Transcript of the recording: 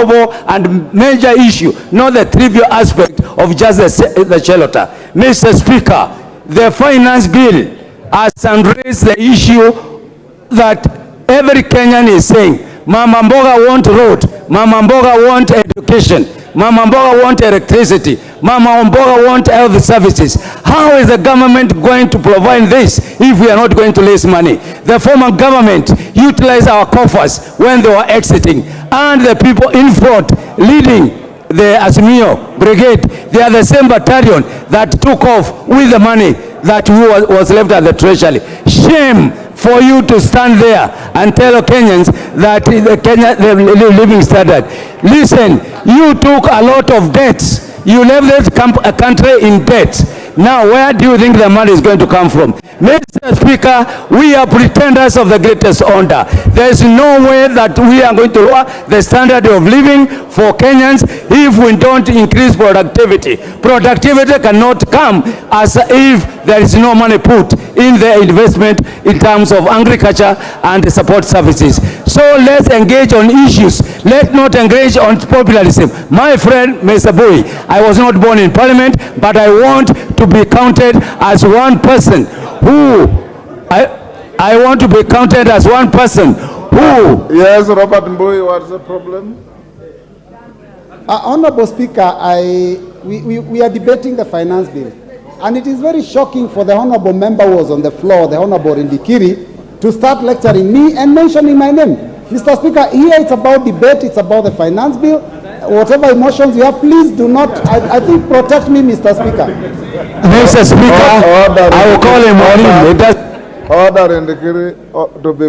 novel and major issue, not the trivial aspect of just the shelter. Mr. Speaker, the finance bill has raised the issue that every Kenyan is saying, Mama Mboga want road, Mama Mboga want education, Mama Mboga want electricity, Mama Mboga want health services. How is the government going to provide this if we are not going to raise money? The former government utilized our coffers when they were exiting, and the people in front leading the Azimio brigade, they are the same battalion that took off with the money that was left at the treasury. Shame for you to stand there and tell Kenyans that the living standard. Listen, you took a lot of debts. You left this country in debt. Now, where do you think the money is going to come from? Mr. Speaker, we are pretenders of the greatest honor. There is no way that we are going to lower the standard of living for Kenyans if we don't increase productivity. Productivity cannot come as if there is no money put in the investment in terms of agriculture and support services. So let's engage on issues. Let's not engage on populism. My friend, Mr. Mbui, I was not born in parliament, but I want to be counted as one person who I want to be counted as one person who... Yes, Robert Mbui, what's the problem? Honorable Speaker, we are debating the finance bill, and it is very shocking for the honorable member who was on the floor, the Honorable Ndikiri, to start lecturing me and mentioning my name. Mr. Speaker, here it's about debate, it's about the finance bill. Whatever emotions you have, please do not, I think, protect me, Mr. Speaker. Mr. Speaker, I will call him on. Order Ndikiri to be